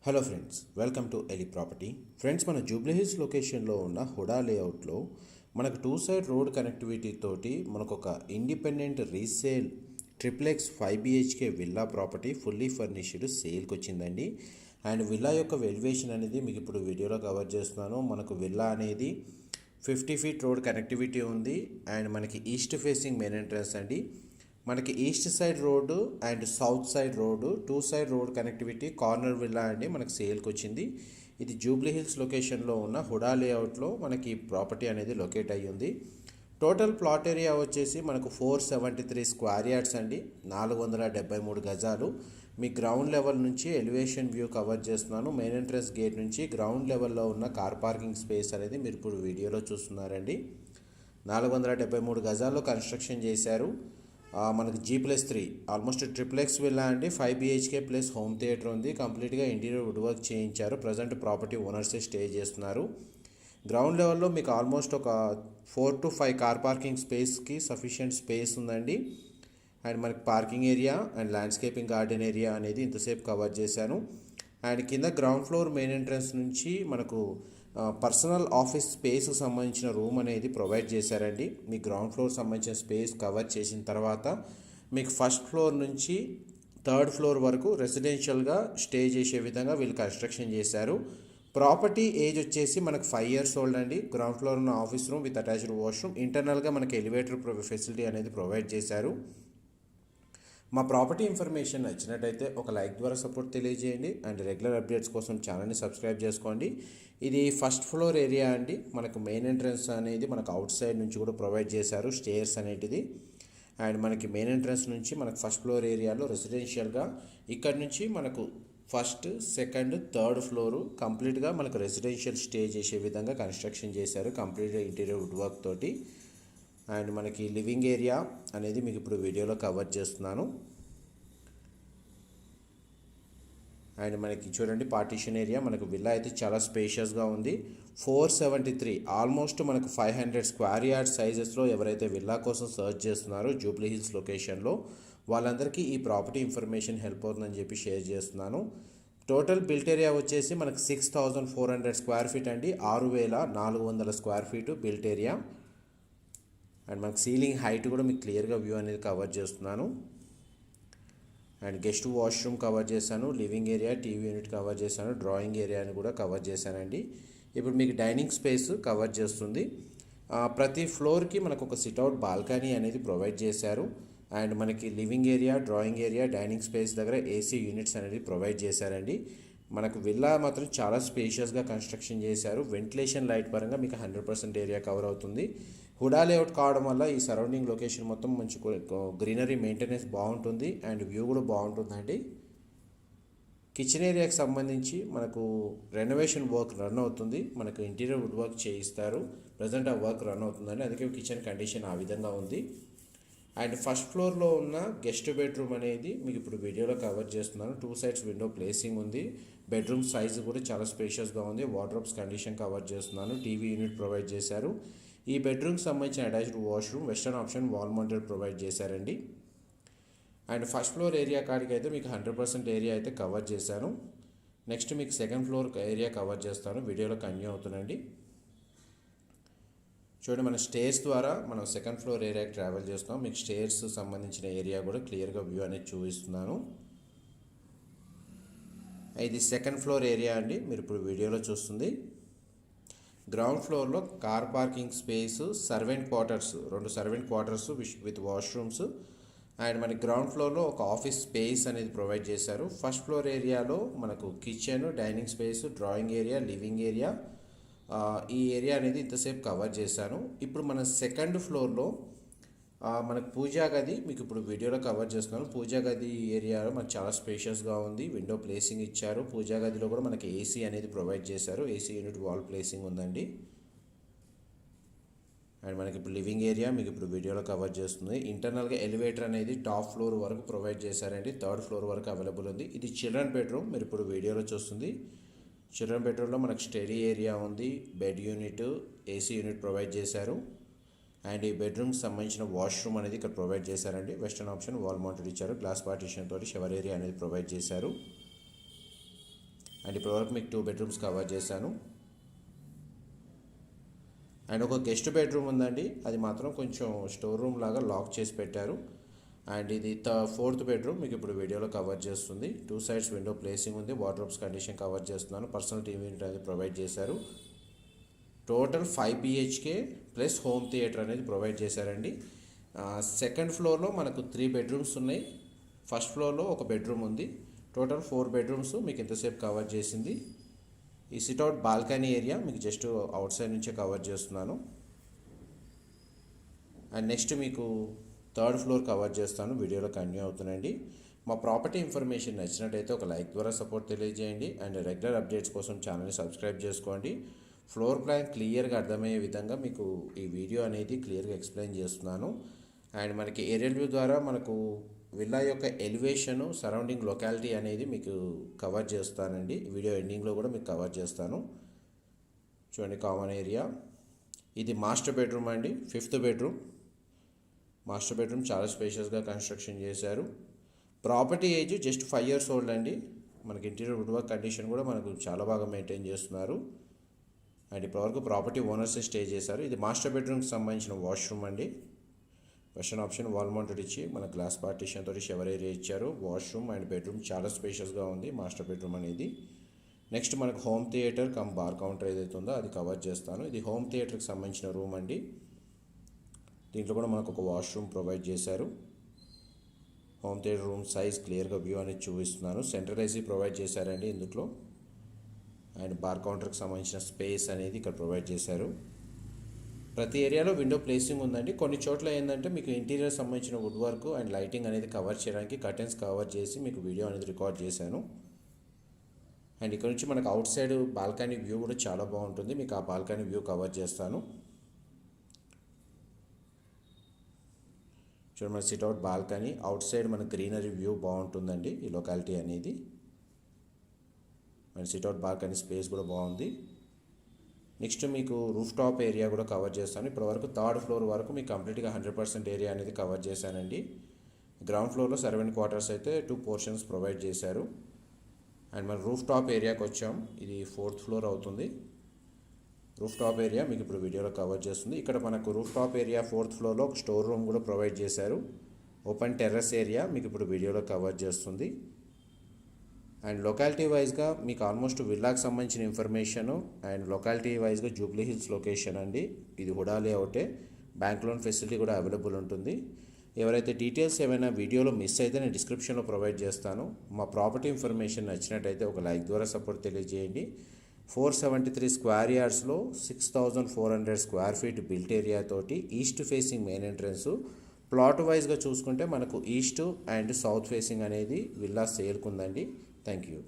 Hello friends, welcome to ఎలి property. Friends, మన జూబ్లీ హిల్స్ లొకేషన్లో ఉన్న హుడా లేఅవుట్లో మనకు టూ సైడ్ రోడ్ కనెక్టివిటీ తోటి మనకు ఒక independent resale triplex 5 BHK villa property fully furnished సేల్కి వచ్చిందండి. అండ్ విల్లా యొక్క ఎలివేషన్ అనేది మీకు ఇప్పుడు వీడియోలో కవర్ చేస్తున్నాను. మనకు విల్లా అనేది 50 feet రోడ్ కనెక్టివిటీ ఉంది. అండ్ మనకి ఈస్ట్ ఫేసింగ్ మెయిన్ ఎంట్రన్స్ అండి. మనకి east side road and south side road, two side road connectivity, corner villa అండి మనకి సేల్కి వచ్చింది. ఇది జూబ్లీ హిల్స్ లొకేషన్లో ఉన్న హుడా లేఅవుట్లో మనకి ప్రాపర్టీ అనేది లొకేట్ అయ్యి ఉంది. టోటల్ ప్లాట్ ఏరియా వచ్చేసి మనకు 473 స్క్వేర్ యార్డ్స్ అండి, 473 గజాలు. మీ గ్రౌండ్ లెవెల్ నుంచి ఎలివేషన్ వ్యూ కవర్ చేస్తున్నాను. మెయిన్ ఎంట్రన్స్ గేట్ నుంచి గ్రౌండ్ లెవెల్లో ఉన్న కార్ పార్కింగ్ స్పేస్ అనేది మీరు ఇప్పుడు వీడియోలో చూస్తున్నారండి. 473 గజాల్లో కన్స్ట్రక్షన్ చేశారు. మనకి G+3 ఆల్మోస్ట్ ట్రిప్లెక్స్ విల్లా అండి. 5 BHK ప్లస్ హోమ్ థియేటర్ ఉంది. కంప్లీట్గా ఇంటీరియర్ వుడ్ వర్క్ చేయించారు. ప్రజెంట్ ప్రాపర్టీ ఓనర్సే స్టే చేస్తున్నారు. గ్రౌండ్ లెవెల్లో మీకు ఆల్మోస్ట్ ఒక 4 to 5 కార్ పార్కింగ్ స్పేస్కి సఫిషియంట్ స్పేస్ ఉందండి. అండ్ మనకి parking area and landscaping garden area అనేది ఇంతసేపు కవర్ చేశాను. అండ్ కింద గ్రౌండ్ ఫ్లోర్ మెయిన్ ఎంట్రన్స్ నుంచి మనకు పర్సనల్ ఆఫీస్ స్పేస్కి సంబంధించిన రూమ్ అనేది ప్రొవైడ్ చేశారండి. మీ గ్రౌండ్ ఫ్లోర్ సంబంధించిన స్పేస్ కవర్ చేసిన తర్వాత మీకు ఫస్ట్ ఫ్లోర్ నుంచి థర్డ్ ఫ్లోర్ వరకు రెసిడెన్షియల్గా స్టే చేసే విధంగా వీళ్ళు కన్స్ట్రక్షన్ చేశారు. ప్రాపర్టీ ఏజ్ వచ్చేసి మనకు 5 years ఓల్డ్ అండి. గ్రౌండ్ ఫ్లోర్ ఉన్న office room with attached washroom, ఇంటర్నల్గా మనకి ఎలివేటర్ ఫెసిలిటీ అనేది ప్రొవైడ్ చేశారు. మా ప్రాపర్టీ ఇన్ఫర్మేషన్ నచ్చినట్టయితే ఒక లైక్ ద్వారా సపోర్ట్ తెలియజేయండి. అండ్ రెగ్యులర్ అప్డేట్స్ కోసం ఛానల్ని సబ్స్క్రైబ్ చేసుకోండి. ఇది ఫస్ట్ ఫ్లోర్ ఏరియా అండి. మనకు మెయిన్ ఎంట్రన్స్ అనేది మనకు అవుట్ సైడ్ నుంచి కూడా ప్రొవైడ్ చేశారు, స్టేర్స్ అనేటిది. అండ్ మనకి మెయిన్ ఎంట్రన్స్ నుంచి మనకు ఫస్ట్ ఫ్లోర్ ఏరియాలో రెసిడెన్షియల్గా ఇక్కడ నుంచి మనకు ఫస్ట్, సెకండ్, థర్డ్ ఫ్లోరు కంప్లీట్గా మనకు రెసిడెన్షియల్ స్టే చేసే విధంగా కన్స్ట్రక్షన్ చేశారు, కంప్లీట్గా ఇంటీరియర్ వుడ్ వర్క్ తోటి. అండ్ మనకి లివింగ్ ఏరియా అనేది మీకు ఇప్పుడు వీడియోలో కవర్ చేస్తున్నాను. అండ్ మనకి చూడండి పార్టీషన్ ఏరియా, మనకు విల్లా అయితే చాలా స్పేషియస్గా ఉంది. 473 ఆల్మోస్ట్ మనకు 500 స్క్వేర్ యార్డ్ సైజెస్లో ఎవరైతే విల్లా కోసం సర్చ్ చేస్తున్నారో జూబ్లీ హిల్స్ లొకేషన్లో వాళ్ళందరికీ ఈ ప్రాపర్టీ ఇన్ఫర్మేషన్ హెల్ప్ అవుతుందని చెప్పి షేర్ చేస్తున్నాను. టోటల్ బిల్ట్ ఏరియా వచ్చేసి మనకు 6400 స్క్వేర్ ఫీట్ అండి, 6400 square feet built area. And మనకు సీలింగ్ హైట్ కూడా మీకు క్లియర్గా వ్యూ అనేది కవర్ చేస్తున్నాను. అండ్ గెస్ట్ వాష్రూమ్ కవర్ చేశాను, living area, TV unit cover చేశాను, డ్రాయింగ్ ఏరియాని కూడా కవర్ చేశానండి. ఇప్పుడు మీకు డైనింగ్ స్పేస్ కవర్ చేస్తుంది. ప్రతి ఫ్లోర్కి మనకు ఒక సిట్అవుట్ బాల్కనీ అనేది ప్రొవైడ్ చేశారు. అండ్ మనకి living area, drawing area, dining space దగ్గర AC యూనిట్స్ అనేది ప్రొవైడ్ చేశారండి. మనకు విల్లా మాత్రం చాలా స్పేషియస్గా కన్స్ట్రక్షన్ చేశారు. వెంటిలేషన్ లైట్ పరంగా మీకు 100% ఏరియా కవర్ అవుతుంది. హుడా లేఅవుట్ కావడం వల్ల ఈ సరౌండింగ్ లొకేషన్ మొత్తం మంచి గ్రీనరీ మెయింటెనెన్స్ బాగుంటుంది అండ్ వ్యూ కూడా బాగుంటుందండి. కిచెన్ ఏరియాకి సంబంధించి మనకు రెనోవేషన్ వర్క్ రన్ అవుతుంది. మనకు ఇంటీరియర్ వుడ్ వర్క్ చేయిస్తారు. ప్రజెంట్ ఆ వర్క్ రన్ అవుతుందండి, అందుకే కిచెన్ కండిషన్ ఆ విధంగా ఉంది. అండ్ ఫస్ట్ ఫ్లోర్లో ఉన్న గెస్ట్ బెడ్రూమ్ అనేది మీకు ఇప్పుడు వీడియోలో కవర్ చేస్తున్నాను. 2 sides విండో ప్లేసింగ్ ఉంది. బెడ్రూమ్ సైజు కూడా చాలా స్పేషియస్గా ఉంది. వార్డ్రోబ్స్ కండిషన్ కవర్ చేస్తున్నాను. టీవీ యూనిట్ ప్రొవైడ్ చేశారు. ఈ బెడ్రూమ్కి సంబంధించిన attached washroom, western option, wall mounted provide చేశారండి. అండ్ ఫస్ట్ ఫ్లోర్ ఏరియా కాడికి అయితే మీకు 100% ఏరియా అయితే కవర్ చేశాను. నెక్స్ట్ మీకు సెకండ్ ఫ్లోర్ ఏరియా కవర్ చేస్తాను, వీడియోలో కంటిన్యూ అవుతుందండి. చూడండి, మన స్టేర్స్ ద్వారా మనం సెకండ్ ఫ్లోర్ ఏరియాకి ట్రావెల్ చేస్తాం. మీకు స్టేర్స్ సంబంధించిన ఏరియా కూడా క్లియర్గా వ్యూ అనేది చూపిస్తున్నాను. ఇది సెకండ్ ఫ్లోర్ ఏరియా అండి, మీరు ఇప్పుడు వీడియోలో చూస్తుంది. గ్రౌండ్ ఫ్లోర్లో car parking space, servant quarters, 2 servant quarters with washrooms. And మనకి గ్రౌండ్ ఫ్లోర్లో ఒక ఆఫీస్ స్పేస్ అనేది ప్రొవైడ్ చేశారు. ఫస్ట్ ఫ్లోర్ ఏరియాలో మనకు kitchen, dining space, drawing area, living area, ఈ ఏరియా అనేది ఇంతసేపు కవర్ చేశాను. ఇప్పుడు మన సెకండ్ ఫ్లోర్లో మనకు పూజా గది మీకు ఇప్పుడు వీడియోలో కవర్ చేస్తున్నాను. పూజా గది ఏరియాలో మనకు చాలా స్పేషియస్గా ఉంది. విండో ప్లేసింగ్ ఇచ్చారు. పూజా గదిలో కూడా మనకి AC అనేది ప్రొవైడ్ చేశారు. AC యూనిట్ వాల్ ప్లేసింగ్ ఉందండి. అండ్ మనకి ఇప్పుడు లివింగ్ ఏరియా మీకు ఇప్పుడు వీడియోలో కవర్ చేస్తుంది. ఇంటర్నల్గా ఎలివేటర్ అనేది టాప్ ఫ్లోర్ వరకు ప్రొవైడ్ చేశారండి, థర్డ్ ఫ్లోర్ వరకు అవైలబుల్ ఉంది. ఇది చిల్డ్రన్ బెడ్రూమ్, మీరు ఇప్పుడు వీడియోలో చూస్తుంది. చిల్డ్రన్ బెడ్రూమ్లో మనకు స్టడీ ఏరియా ఉంది, bed unit, AC unit provide చేశారు. అండ్ ఈ బెడ్రూమ్కి సంబంధించిన వాష్రూమ్ అనేది ఇక్కడ ప్రొవైడ్ చేశారండి. వెస్టర్న్ ఆప్షన్, వాల్ మౌంటెడ్ ఇచ్చారు. గ్లాస్ పార్టీషన్ తోటి షవర్ ఏరియా అనేది ప్రొవైడ్ చేశారు. అండ్ ఇప్పటివరకు మీకు 2 బెడ్రూమ్స్ కవర్ చేశాను. అండ్ ఒక గెస్ట్ బెడ్రూమ్ ఉందండి, అది మాత్రం కొంచెం స్టోర్ రూమ్ లాగా లాక్ చేసి పెట్టారు. అండ్ ఇది 4th బెడ్రూమ్ మీకు ఇప్పుడు వీడియోలో కవర్ చేస్తుంది. 2 సైడ్స్ విండో ప్లేసింగ్ ఉంది, వార్డ్రోబ్స్ కండిషన్ కవర్ చేస్తున్నాను. పర్సనల్ టీవీ యూనిట్ అనేది ప్రొవైడ్ చేశారు. Total 5 BHK plus home theatre అనేది ప్రొవైడ్ చేశారండి. సెకండ్ ఫ్లోర్లో మనకు 3 బెడ్రూమ్స్ ఉన్నాయి. ఫస్ట్ ఫ్లోర్లో ఒక బెడ్రూమ్ ఉంది. టోటల్ 4 బెడ్రూమ్స్ మీకు ఇంతసేపు కవర్ చేసింది. ఈ సిట్అవుట్ బాల్కనీ ఏరియా మీకు జస్ట్ అవుట్ సైడ్ నుంచే కవర్ చేస్తున్నాను. అండ్ నెక్స్ట్ మీకు 3rd ఫ్లోర్ కవర్ చేస్తాను, వీడియోలో కంటిన్యూ అవుతుందండి. మా ప్రాపర్టీ ఇన్ఫర్మేషన్ నచ్చినట్టయితే ఒక లైక్ ద్వారా సపోర్ట్ తెలియజేయండి. అండ్ రెగ్యులర్ అప్డేట్స్ కోసం ఛానల్ని సబ్స్క్రైబ్ చేసుకోండి. ఫ్లోర్ ప్లాన్ క్లియర్గా అర్థమయ్యే విధంగా మీకు ఈ వీడియో అనేది క్లియర్గా ఎక్స్ప్లెయిన్ చేస్తున్నాను. అండ్ మనకి ఏరియల్ వ్యూ ద్వారా మనకు విల్లా యొక్క ఎలివేషను, సరౌండింగ్ లొకాలిటీ అనేది మీకు కవర్ చేస్తానండి. వీడియో ఎండింగ్లో కూడా మీకు కవర్ చేస్తాను. చూడండి, కామన్ ఏరియా. ఇది మాస్టర్ బెడ్రూమ్ అండి, 5th బెడ్రూమ్. మాస్టర్ బెడ్రూమ్ చాలా స్పేషియస్గా కన్స్ట్రక్షన్ చేశారు. Property age just 5 years old అండి. మనకి ఇంటీరియర్ వుడ్ వర్క్ కండిషన్ కూడా మనకు చాలా బాగా మెయింటైన్ చేస్తున్నారు. అండ్ ఇప్పటివరకు ప్రాపర్టీ ఓనర్స్ స్టే చేశారు. ఇది మాస్టర్ బెడ్రూమ్కి సంబంధించిన వాష్రూమ్ అండి. వెస్టర్న్ ఆప్షన్ వాల్ మౌంటెడ్ ఇచ్చి మన గ్లాస్ పార్టీషన్ తోటి షవర్ ఏరియా ఇచ్చారు. వాష్రూమ్ అండ్ బెడ్రూమ్ చాలా స్పేషియస్గా ఉంది మాస్టర్ బెడ్రూమ్ అనేది. నెక్స్ట్ మనకు home theatre come bar counter ఏదైతే ఉందో అది కవర్ చేస్తాను. ఇది హోమ్ థియేటర్కి సంబంధించిన రూమ్ అండి. దీంట్లో కూడా మనకు ఒక వాష్రూమ్ ప్రొవైడ్ చేశారు. హోమ్ థియేటర్ రూమ్ సైజ్ క్లియర్గా వ్యూ అనేది చూపిస్తున్నాను. సెంట్రల్ ఏసీ ప్రొవైడ్ చేశారండి ఇందులో. అండ్ బార్ కౌంటర్కి సంబంధించిన స్పేస్ అనేది ఇక్కడ ప్రొవైడ్ చేశారు. ప్రతి ఏరియాలో విండో ప్లేసింగ్ ఉందండి. కొన్ని చోట్ల ఏంటంటే మీకు ఇంటీరియర్ సంబంధించిన వుడ్ వర్క్ అండ్ లైటింగ్ అనేది కవర్ చేయడానికి కర్టెన్స్ కవర్ చేసి మీకు వీడియో అనేది రికార్డ్ చేశాను. అండ్ ఇక్కడ నుంచి మనకు అవుట్ సైడ్ బాల్కనీ వ్యూ కూడా చాలా బాగుంటుంది. మీకు ఆ బాల్కనీ వ్యూ కవర్ చేస్తాను. చూడండి, మన సిట్అవుట్ బాల్కనీ, అవుట్ సైడ్ మన గ్రీనరీ వ్యూ బాగుంటుందండి ఈ లొకాలిటీ అనేది. అండ్ సిట్అవుట్ బాల్కనీ స్పేస్ కూడా బాగుంది. నెక్స్ట్ మీకు రూఫ్ టాప్ ఏరియా కూడా కవర్ చేస్తాను. ఇప్పటివరకు 3rd ఫ్లోర్ వరకు మీకు కంప్లీట్గా 100% ఏరియా అనేది కవర్ చేశానండి. గ్రౌండ్ ఫ్లోర్లో సర్వెంట్ క్వార్టర్స్ అయితే 2 పోర్షన్స్ ప్రొవైడ్ చేశారు. అండ్ మన రూఫ్ టాప్ ఏరియాకి వచ్చాం. ఇది 4th ఫ్లోర్ అవుతుంది. రూఫ్ టాప్ ఏరియా మీకు ఇప్పుడు వీడియోలో కవర్ చేస్తుంది. ఇక్కడ మనకు రూఫ్ టాప్ ఏరియా 4th ఫ్లోర్లో ఒక స్టోర్ రూమ్ కూడా ప్రొవైడ్ చేశారు. ఓపెన్ టెర్రస్ ఏరియా మీకు ఇప్పుడు వీడియోలో కవర్ చేస్తుంది. అండ్ లొకాలిటీ వైజ్గా మీకు ఆల్మోస్ట్ విల్లాకి సంబంధించిన ఇన్ఫర్మేషను అండ్ లొకాలిటీ వైజ్గా జూబ్లీ హిల్స్ లొకేషన్ అండి. ఇది హుడా లేఅవుటే. బ్యాంక్ లోన్ ఫెసిలిటీ కూడా అవైలబుల్ ఉంటుంది. ఎవరైతే డీటెయిల్స్ ఏమైనా వీడియోలో మిస్ అయితే నేను డిస్క్రిప్షన్లో ప్రొవైడ్ చేస్తాను. మా ప్రాపర్టీ ఇన్ఫర్మేషన్ నచ్చినట్టయితే ఒక లైక్ ద్వారా సపోర్ట్ తెలియజేయండి. 473 స్క్వేర్ యార్డ్స్లో 6400 స్క్వేర్ ఫీట్ బిల్ట్ ఏరియా తోటి east facing main entrance. Plot వైజ్గా చూసుకుంటే మనకు ఈస్ట్ అండ్ సౌత్ ఫేసింగ్ అనేది విల్లా సేల్కుందండి. Thank you.